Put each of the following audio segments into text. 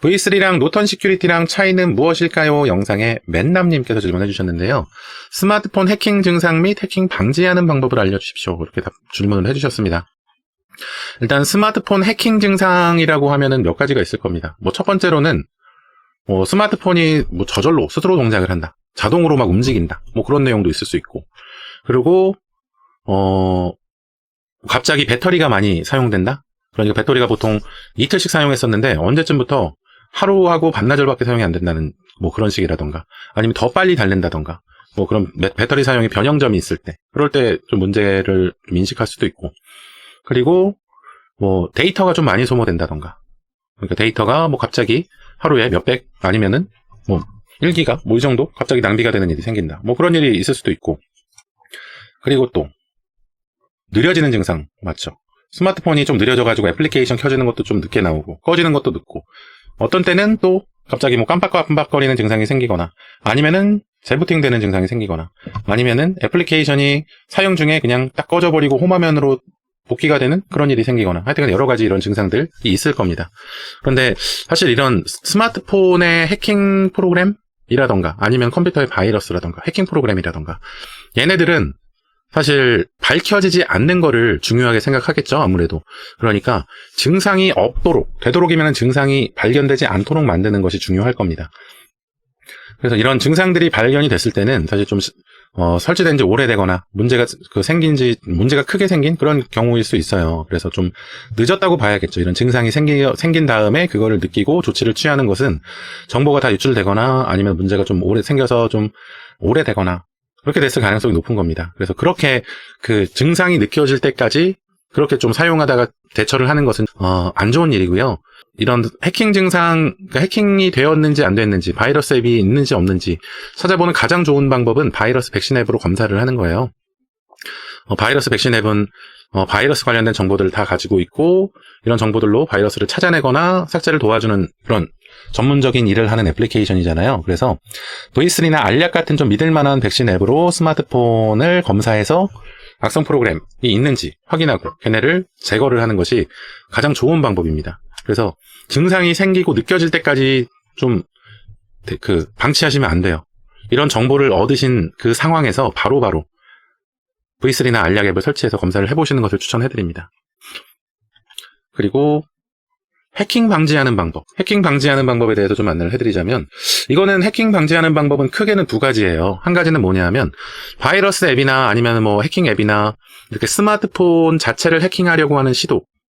V3랑 노턴 시큐리티랑 차이는 무엇일까요? 영상에 맨남님께서 질문해 주셨는데요. 스마트폰 해킹 증상 및 해킹 방지하는 방법을 알려주십시오. 그렇게 질문을 해주셨습니다. 일단 스마트폰 해킹 증상이라고 하면은 몇 가지가 있을 겁니다. 첫 번째로는 스마트폰이 저절로 스스로 동작을 한다. 자동으로 막 움직인다. 그런 내용도 있을 수 있고. 그리고 갑자기 배터리가 많이 사용된다. 그러니까 배터리가 보통 이틀씩 사용했었는데 언제쯤부터 하루하고 반나절밖에 사용이 안 된다는 그런 식이라던가, 아니면 더 빨리 달린다던가, 그런 배터리 사용이 변형점이 있을 때, 그럴 때 좀 문제를 좀 인식할 수도 있고, 그리고 데이터가 좀 많이 소모된다던가, 그러니까 데이터가 갑자기 하루에 몇백 아니면은 1기가 이 정도 갑자기 낭비가 되는 일이 생긴다. 그런 일이 있을 수도 있고, 그리고 또 느려지는 증상 맞죠? 스마트폰이 좀 느려져가지고 애플리케이션 켜지는 것도 좀 늦게 나오고 꺼지는 것도 늦고, 어떤 때는 또 갑자기 깜빡깜빡거리는 증상이 생기거나, 아니면은 재부팅 되는 증상이 생기거나, 아니면은 애플리케이션이 사용 중에 그냥 딱 꺼져버리고 홈화면으로 복귀가 되는 그런 일이 생기거나, 하여튼 여러 가지 이런 증상들이 있을 겁니다. 그런데 사실 이런 스마트폰의 해킹 프로그램이라던가, 아니면 컴퓨터의 바이러스라던가 해킹 프로그램이라던가, 얘네들은 사실 밝혀지지 않는 거를 중요하게 생각하겠죠, 아무래도. 그러니까 증상이 없도록, 되도록이면 증상이 발견되지 않도록 만드는 것이 중요할 겁니다. 그래서 이런 증상들이 발견이 됐을 때는 사실 좀 설치된 지 오래되거나 문제가 크게 생긴 그런 경우일 수 있어요. 그래서 좀 늦었다고 봐야겠죠. 이런 증상이 생긴 다음에 그거를 느끼고 조치를 취하는 것은 정보가 다 유출되거나, 아니면 문제가 좀 생겨서 좀 오래되거나, 그렇게 됐을 가능성이 높은 겁니다. 그래서 그렇게 그 증상이 느껴질 때까지 그렇게 좀 사용하다가 대처를 하는 것은 안 좋은 일이고요. 이런 해킹 증상, 그러니까 해킹이 되었는지 안 됐는지, 바이러스 앱이 있는지 없는지 찾아보는 가장 좋은 방법은 바이러스 백신 앱으로 검사를 하는 거예요. 바이러스 백신 앱은 바이러스 관련된 정보들을 다 가지고 있고, 이런 정보들로 바이러스를 찾아내거나 삭제를 도와주는 그런 전문적인 일을 하는 애플리케이션이잖아요. 그래서 V3나 알약 같은 좀 믿을만한 백신 앱으로 스마트폰을 검사해서 악성 프로그램이 있는지 확인하고 걔네를 제거를 하는 것이 가장 좋은 방법입니다. 그래서 증상이 생기고 느껴질 때까지 좀 방치하시면 안 돼요. 이런 정보를 얻으신 그 상황에서 바로바로 V3나 알약 앱을 설치해서 검사를 해보시는 것을 추천해드립니다. 그리고 해킹 방지하는 방법에 대해서 좀 안내를 해드리자면, 이거는 해킹 방지하는 방법은 크게는 두 가지예요. 한 가지는 뭐냐면 바이러스 앱이나 아니면 해킹 앱이나 이렇게 스마트폰 자체를 해킹하려고 하는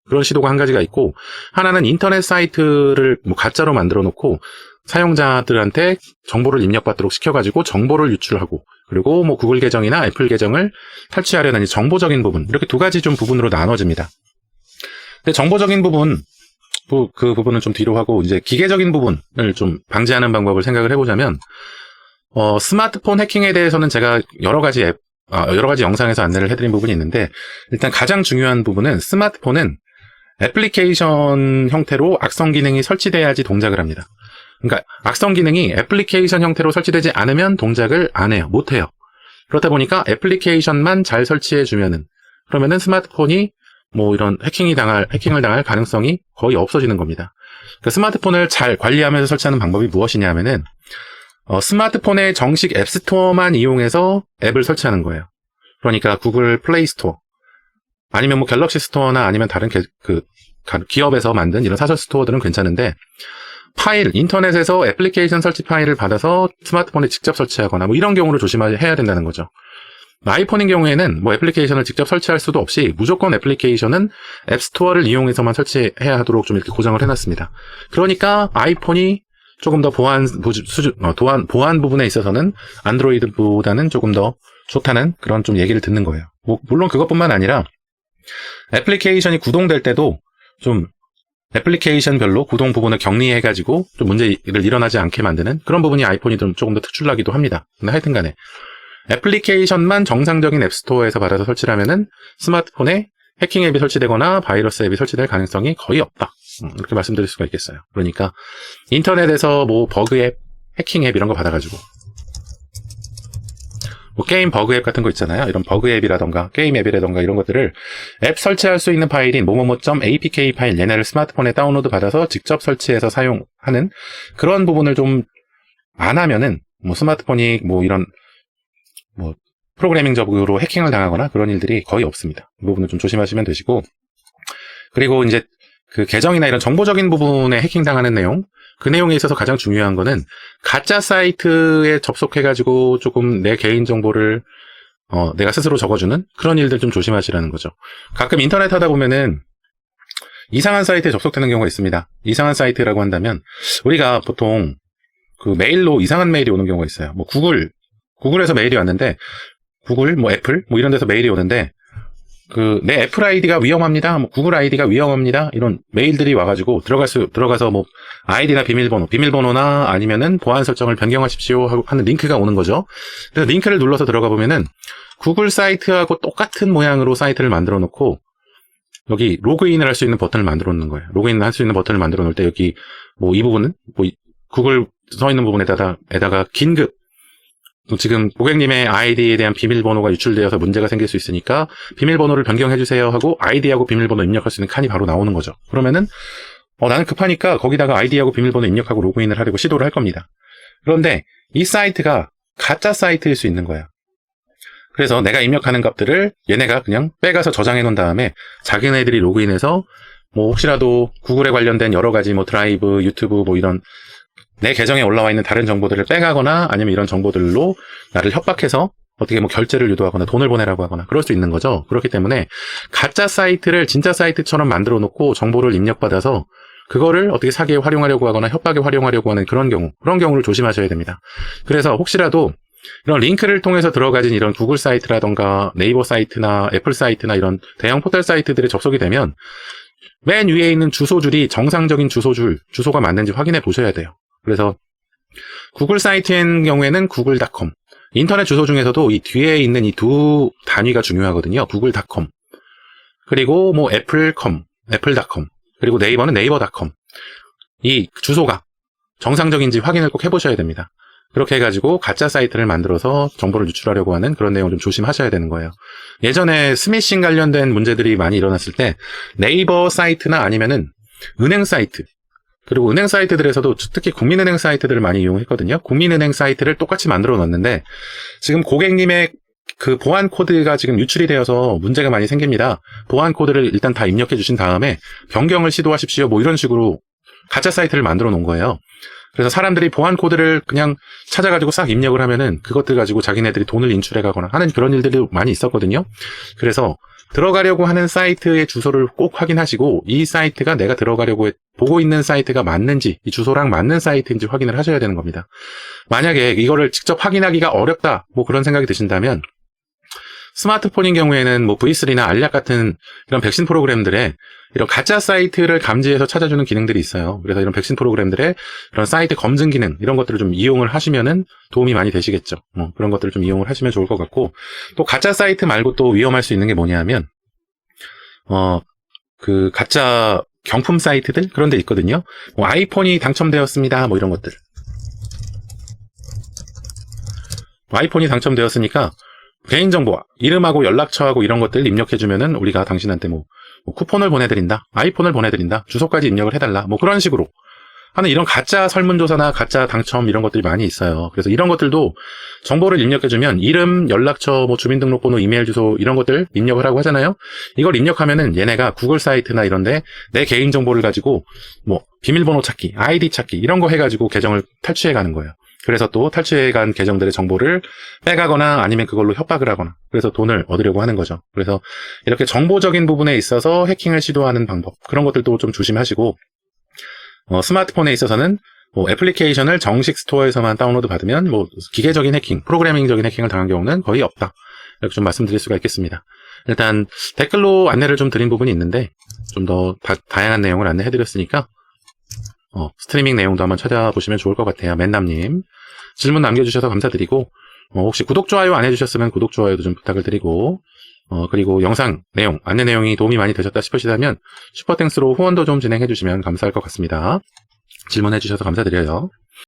그런 시도가 한 가지가 있고, 하나는 인터넷 사이트를 가짜로 만들어 놓고 사용자들한테 정보를 입력받도록 시켜가지고 정보를 유출하고, 그리고 구글 계정이나 애플 계정을 탈취하려는 정보적인 부분, 이렇게 두 가지 좀 부분으로 나눠집니다. 근데 정보적인 부분, 그 부분은 좀 뒤로 하고, 이제 기계적인 부분을 좀 방지하는 방법을 생각을 해보자면, 스마트폰 해킹에 대해서는 제가 여러 가지 영상에서 안내를 해드린 부분이 있는데, 일단 가장 중요한 부분은 스마트폰은 애플리케이션 형태로 악성 기능이 설치돼야지 동작을 합니다. 그러니까 악성 기능이 애플리케이션 형태로 설치되지 않으면 동작을 안 해요. 못 해요. 그렇다 보니까 애플리케이션만 잘 설치해주면은, 그러면은 스마트폰이 이런 해킹을 당할 가능성이 거의 없어지는 겁니다. 그러니까 스마트폰을 잘 관리하면서 설치하는 방법이 무엇이냐 하면은, 스마트폰의 정식 앱스토어만 이용해서 앱을 설치하는 거예요. 그러니까 구글 플레이 스토어, 아니면 갤럭시 스토어나 아니면 다른 기업에서 만든 이런 사설 스토어들은 괜찮은데, 인터넷에서 애플리케이션 설치 파일을 받아서 스마트폰에 직접 설치하거나 이런 경우를 조심해야 된다는 거죠. 아이폰인 경우에는 애플리케이션을 직접 설치할 수도 없이 무조건 애플리케이션은 앱스토어를 이용해서만 설치해야 하도록 좀 이렇게 고정을 해놨습니다. 그러니까 아이폰이 조금 더 보안 부분에 있어서는 안드로이드보다는 조금 더 좋다는 그런 좀 얘기를 듣는 거예요. 물론 그것뿐만 아니라 애플리케이션이 구동될 때도 좀 애플리케이션별로 구동 부분을 격리해가지고 좀 문제를 일어나지 않게 만드는 그런 부분이 아이폰이 조금 더 특출나기도 합니다. 근데 하여튼 간에 애플리케이션만 정상적인 앱스토어에서 받아서 설치를 하면은 스마트폰에 해킹 앱이 설치되거나 바이러스 앱이 설치될 가능성이 거의 없다. 이렇게 말씀드릴 수가 있겠어요. 그러니까 인터넷에서 버그 앱, 해킹 앱 이런 거 받아가지고 뭐 게임 버그 앱 같은 거 있잖아요. 이런 버그 앱이라던가 게임 앱이라던가 이런 것들을 앱 설치할 수 있는 파일인 뭐뭐뭐.apk 파일 얘네를 스마트폰에 다운로드 받아서 직접 설치해서 사용하는 그런 부분을 좀 안 하면은 뭐 스마트폰이 뭐 이런 뭐 프로그래밍적으로 해킹을 당하거나 그런 일들이 거의 없습니다. 이 부분은 좀 조심하시면 되시고, 그리고 이제 그 계정이나 이런 정보적인 부분에 해킹 당하는 내용, 그 내용에 있어서 가장 중요한 거는 가짜 사이트에 접속해가지고 조금 내 개인 정보를 내가 스스로 적어주는 그런 일들 좀 조심하시라는 거죠. 가끔 인터넷 하다 보면은 이상한 사이트에 접속되는 경우가 있습니다. 이상한 사이트라고 한다면 우리가 보통 그 메일로 이상한 메일이 오는 경우가 있어요. 뭐 구글에서 메일이 왔는데 구글, 뭐 애플, 뭐 이런 데서 메일이 오는데 그 내 애플 아이디가 위험합니다. 뭐 구글 아이디가 위험합니다. 이런 메일들이 와가지고 들어가서 뭐 아이디나 비밀번호나 아니면은 보안 설정을 변경하십시오 하는 링크가 오는 거죠. 그래서 링크를 눌러서 들어가 보면은 구글 사이트하고 똑같은 모양으로 사이트를 만들어 놓고 여기 로그인을 할 수 있는 버튼을 만들어 놓는 거예요. 로그인 할 수 있는 버튼을 만들어 놓을 때 여기 뭐 이 부분은 뭐 구글 써 있는 부분에다가 긴급 지금 고객님의 아이디에 대한 비밀번호가 유출되어서 문제가 생길 수 있으니까 비밀번호를 변경해주세요 하고 아이디하고 비밀번호 입력할 수 있는 칸이 바로 나오는 거죠. 그러면은 나는 급하니까 거기다가 아이디하고 비밀번호 입력하고 로그인을 하려고 시도를 할 겁니다. 그런데 이 사이트가 가짜 사이트일 수 있는 거예요. 그래서 내가 입력하는 값들을 얘네가 그냥 빼가서 저장해 놓은 다음에 자기네들이 로그인해서 뭐 혹시라도 구글에 관련된 여러 가지 뭐 드라이브, 유튜브 뭐 이런 내 계정에 올라와 있는 다른 정보들을 빼가거나 아니면 이런 정보들로 나를 협박해서 어떻게 뭐 결제를 유도하거나 돈을 보내라고 하거나 그럴 수 있는 거죠. 그렇기 때문에 가짜 사이트를 진짜 사이트처럼 만들어 놓고 정보를 입력받아서 그거를 어떻게 사기에 활용하려고 하거나 협박에 활용하려고 하는 그런 경우를 조심하셔야 됩니다. 그래서 혹시라도 이런 링크를 통해서 들어가진 이런 구글 사이트라던가 네이버 사이트나 애플 사이트나 이런 대형 포털 사이트들에 접속이 되면 맨 위에 있는 주소줄이 정상적인 주소가 맞는지 확인해 보셔야 돼요. 그래서 구글 사이트인 경우에는 google.com, 인터넷 주소 중에서도 이 뒤에 있는 이 두 단위가 중요하거든요. google.com, 그리고 뭐 apple.com, 그리고 네이버는 naver.com. 이 주소가 정상적인지 확인을 꼭 해보셔야 됩니다. 그렇게 해가지고 가짜 사이트를 만들어서 정보를 유출하려고 하는 그런 내용을 좀 조심하셔야 되는 거예요. 예전에 스매싱 관련된 문제들이 많이 일어났을 때 네이버 사이트나 아니면은 은행 사이트, 그리고 은행 사이트들에서도 특히 국민은행 사이트들을 많이 이용했거든요. 국민은행 사이트를 똑같이 만들어 놨는데 지금 고객님의 그 보안 코드가 지금 유출이 되어서 문제가 많이 생깁니다. 보안 코드를 일단 다 입력해 주신 다음에 변경을 시도하십시오. 뭐 이런 식으로 가짜 사이트를 만들어 놓은 거예요. 그래서 사람들이 보안 코드를 그냥 찾아가지고 싹 입력을 하면은 그것들 가지고 자기네들이 돈을 인출해 가거나 하는 그런 일들이 많이 있었거든요. 그래서 들어가려고 하는 사이트의 주소를 꼭 확인하시고 이 사이트가 내가 들어가려고 보고 있는 사이트가 맞는지, 이 주소랑 맞는 사이트인지 확인을 하셔야 되는 겁니다. 만약에 이거를 직접 확인하기가 어렵다, 뭐 그런 생각이 드신다면 스마트폰인 경우에는 뭐 V3나 알약 같은 이런 백신 프로그램들에 이런 가짜 사이트를 감지해서 찾아주는 기능들이 있어요. 그래서 이런 백신 프로그램들의 이런 사이트 검증 기능, 이런 것들을 좀 이용을 하시면은 도움이 많이 되시겠죠. 그런 것들을 좀 이용을 하시면 좋을 것 같고, 또 가짜 사이트 말고 또 위험할 수 있는 게 뭐냐면, 그 가짜 경품 사이트들? 그런 데 있거든요. 뭐 아이폰이 당첨되었습니다. 뭐 이런 것들. 아이폰이 당첨되었으니까 개인정보, 이름하고 연락처하고 이런 것들 입력해주면은 우리가 당신한테 뭐 쿠폰을 보내드린다, 아이폰을 보내드린다, 주소까지 입력을 해달라, 뭐 그런 식으로 하는 이런 가짜 설문조사나 가짜 당첨 이런 것들이 많이 있어요. 그래서 이런 것들도 정보를 입력해주면 이름, 연락처, 뭐 주민등록번호, 이메일 주소 이런 것들 입력을 하고 하잖아요. 이걸 입력하면은 얘네가 구글 사이트나 이런데 내 개인정보를 가지고 뭐 비밀번호 찾기, 아이디 찾기 이런 거 해가지고 계정을 탈취해가는 거예요. 그래서 또 탈취해간 계정들의 정보를 빼가거나 아니면 그걸로 협박을 하거나 그래서 돈을 얻으려고 하는 거죠. 그래서 이렇게 정보적인 부분에 있어서 해킹을 시도하는 방법, 그런 것들도 좀 조심하시고, 스마트폰에 있어서는 뭐 애플리케이션을 정식 스토어에서만 다운로드 받으면 뭐 기계적인 해킹, 프로그래밍적인 해킹을 당한 경우는 거의 없다, 이렇게 좀 말씀드릴 수가 있겠습니다. 일단 댓글로 안내를 좀 드린 부분이 있는데 좀 더 다양한 내용을 안내해드렸으니까 스트리밍 내용도 한번 찾아보시면 좋을 것 같아요. 맨남님 질문 남겨주셔서 감사드리고, 혹시 구독, 좋아요 안 해주셨으면 구독, 좋아요도 좀 부탁을 드리고, 그리고 영상 내용, 안내 내용이 도움이 많이 되셨다 싶으시다면 슈퍼땡스로 후원도 좀 진행해주시면 감사할 것 같습니다. 질문해주셔서 감사드려요.